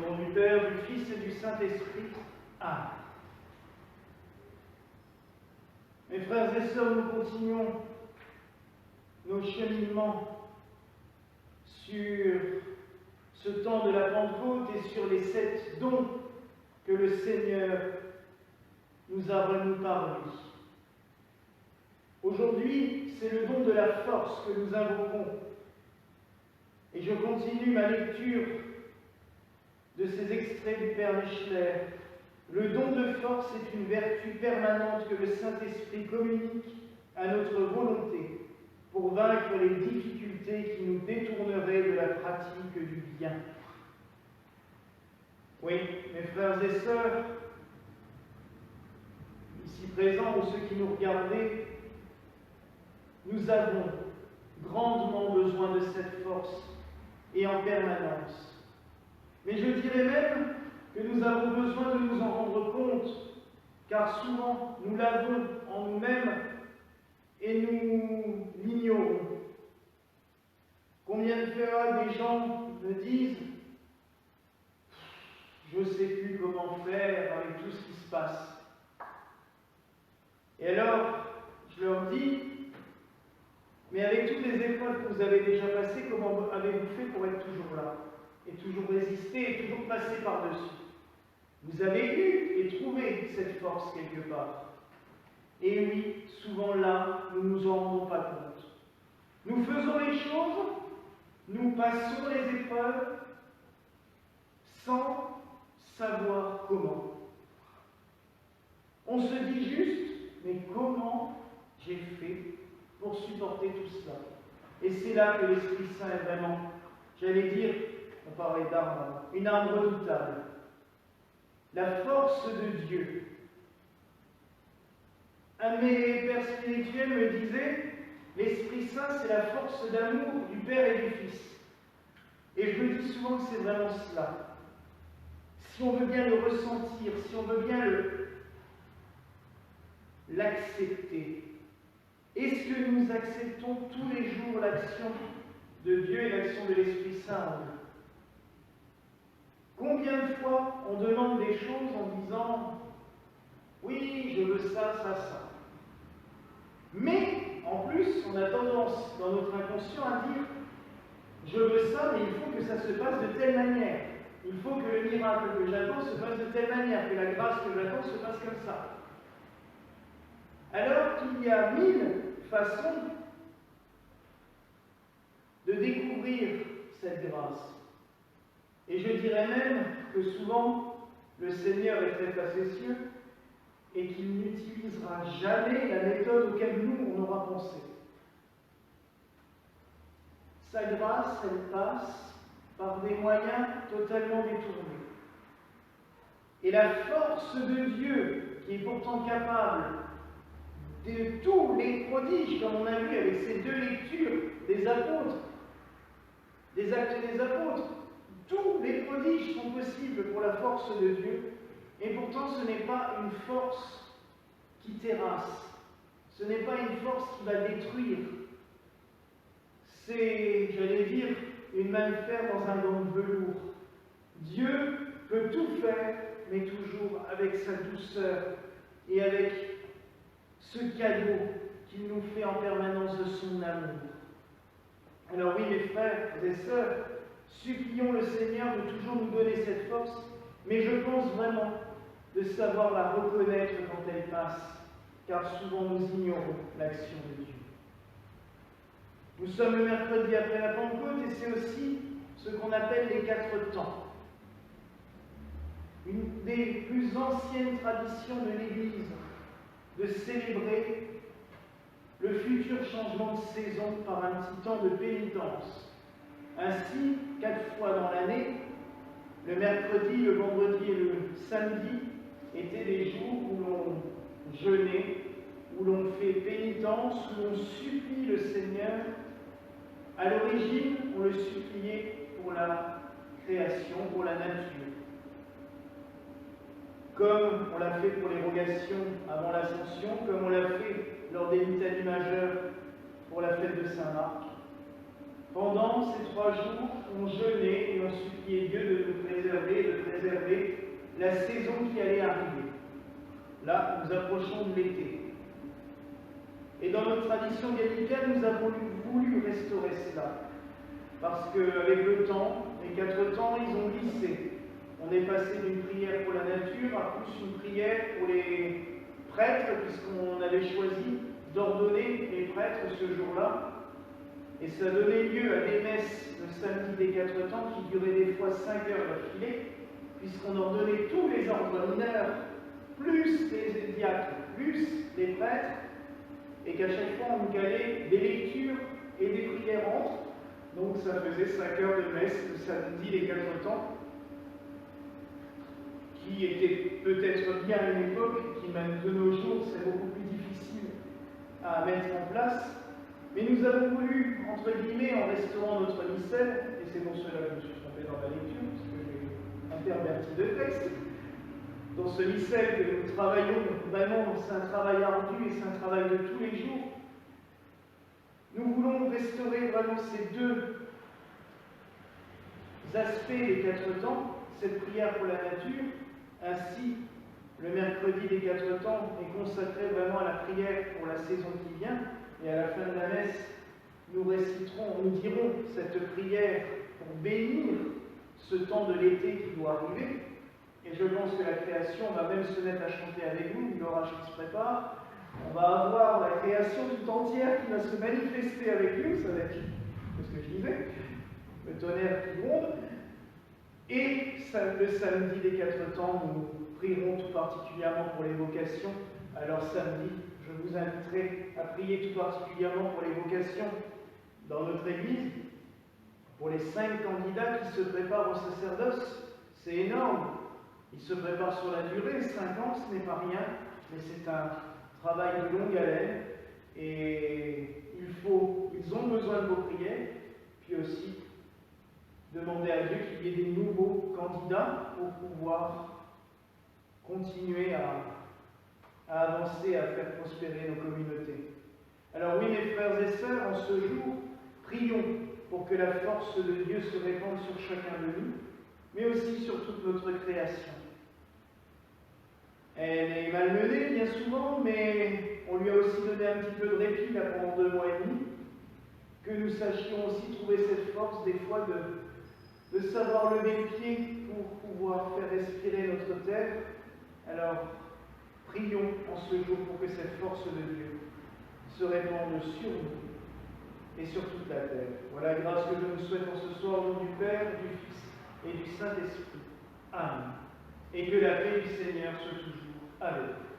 nom du Père, du Fils et du Saint-Esprit. Amen. Mes frères et sœurs, nous continuons nos cheminements sur ce temps de la Pentecôte et sur les 7 dons que le Seigneur nous a vraiment parlé. Aujourd'hui, c'est le don de la force que nous invoquons. Et je continue ma lecture de ces extraits du Père Michelet. Le don de force est une vertu permanente que le Saint-Esprit communique à notre volonté pour vaincre les difficultés qui nous détourneraient de la pratique du bien. Oui, mes frères et sœurs, ici présents ou ceux qui nous regardaient, nous avons grandement besoin de cette force et en permanence. Mais je dirais même que nous avons besoin de nous en rendre compte, car souvent nous l'avons en nous-mêmes et nous l'ignorons. Combien de fois des gens me disent « Je ne sais plus comment faire avec tout ce qui se passe ». Et alors, je leur dis « Mais avec toutes les épreuves que vous avez déjà passées, comment avez-vous fait pour être toujours là et toujours résister et toujours passer par-dessus ?» Vous avez eu et trouvé cette force quelque part. Et oui, souvent là, nous ne nous en rendons pas compte. Nous faisons les choses, nous passons les épreuves sans savoir comment. On se dit juste, mais comment j'ai fait pour supporter tout cela? Et c'est là que l'Esprit Saint est vraiment, j'allais dire, on parlait d'arme, une arme redoutable. La force de Dieu. Un de mes pères spirituels me disait, l'Esprit Saint, c'est la force d'amour du Père et du Fils. Et je me dis souvent que c'est vraiment cela. Si on veut bien le ressentir, si on veut bien l'accepter, est-ce que nous acceptons tous les jours l'action de Dieu et l'action de l'Esprit Saint en nous? Combien de fois on demande des choses en disant « Oui, je veux ça, ça, ça ». Mais, en plus, on a tendance, dans notre inconscient, à dire « Je veux ça, mais il faut que ça se passe de telle manière. Il faut que le miracle que j'attends se passe de telle manière, que la grâce que j'attends se passe comme ça. » Alors qu'il y a 1000 façons de découvrir cette grâce. Et je dirais même que souvent, le Seigneur est très facétieux et qu'il n'utilisera jamais la méthode auquel nous, on aura pensé. Sa grâce, elle passe par des moyens totalement détournés. Et la force de Dieu, qui est pourtant capable de tous les prodiges, comme on a vu avec ces 2 lectures des apôtres, des actes des apôtres, tous les prodiges sont possibles pour la force de Dieu, et pourtant ce n'est pas une force qui terrasse, ce n'est pas une force qui va détruire. C'est, j'allais dire, une mammifère dans un gant de velours. Dieu peut tout faire, mais toujours avec sa douceur et avec ce cadeau qu'il nous fait en permanence de son amour. Alors oui, mes frères et sœurs, supplions le Seigneur de toujours nous donner cette force, mais je pense vraiment de savoir la reconnaître quand elle passe, car souvent nous ignorons l'action de Dieu. Nous sommes le mercredi après la Pentecôte et c'est aussi ce qu'on appelle les 4 temps. Une des plus anciennes traditions de l'Église de célébrer le futur changement de saison par un petit temps de pénitence. Ainsi, 4 fois dans l'année, le mercredi, le vendredi et le samedi étaient des jours où l'on jeûnait, où l'on fait pénitence, où l'on supplie le Seigneur. À l'origine, on le suppliait pour la création, pour la nature. Comme on l'a fait pour les rogations avant l'Ascension, comme on l'a fait lors des litanies majeures pour la fête de Saint-Marc. Pendant ces 3 jours, on jeûnait et on suppliait Dieu de nous préserver, de préserver la saison qui allait arriver. Là, nous approchons de l'été. Et dans notre tradition gallicane, nous avons voulu restaurer cela. Parce qu'avec le temps, les 4 temps, ils ont glissé. On est passé d'une prière pour la nature à plus une prière pour les prêtres, puisqu'on avait choisi d'ordonner les prêtres ce jour-là. Et ça donnait lieu à des messes le samedi des 4 temps qui duraient des fois 5 heures d'affilée, puisqu'on ordonnait tous les ordres mineurs, plus les diacres, plus les prêtres, et qu'à chaque fois on calait des lectures et des prières entre. Donc ça faisait 5 heures de messe le samedi des 4 temps, qui était peut-être bien à une époque, qui même de nos jours c'est beaucoup plus difficile à mettre en place. Mais nous avons voulu, entre guillemets, en restaurant notre missel, et c'est pour cela que je me suis trompé dans la lecture, parce que j'ai interverti de texte, dans ce missel que nous travaillons, vraiment, c'est un travail ardu et c'est un travail de tous les jours. Nous voulons restaurer vraiment ces 2 aspects des 4 temps, cette prière pour la nature, ainsi le mercredi des 4 temps est consacré vraiment à la prière pour la saison qui vient, et à la fin de la messe, nous dirons cette prière pour bénir ce temps de l'été qui doit arriver. Et je pense que la création va même se mettre à chanter avec nous, l'orage qui se prépare. On va avoir la création tout entière qui va se manifester avec nous, ça va être ce que je disais, le tonnerre qui gronde. Et le samedi des 4 temps, nous prierons tout particulièrement pour les vocations. Alors samedi, je vous inviterai à prier tout particulièrement pour les vocations dans notre Église, pour les 5 candidats qui se préparent au sacerdoce. C'est énorme. Ils se préparent sur la durée, 5 ans, ce n'est pas rien, mais c'est un travail de longue haleine. Et ils ont besoin de vos prières, puis aussi demander à Dieu qu'il y ait des nouveaux candidats pour pouvoir continuer à avancer, à faire prospérer nos communautés. Alors oui, mes frères et sœurs, en ce jour, prions pour que la force de Dieu se répande sur chacun de nous, mais aussi sur toute notre création. Elle est malmenée bien souvent, mais on lui a aussi donné un petit peu de répit là pendant 2 mois et demi. Que nous sachions aussi trouver cette force des fois de savoir lever le pied pour pouvoir faire respirer notre terre. Alors, prions en ce jour pour que cette force de Dieu se répande sur nous et sur toute la terre. Voilà la grâce que je vous souhaite en ce soir au nom du Père, du Fils et du Saint-Esprit. Amen. Et que la paix du Seigneur soit toujours avec vous.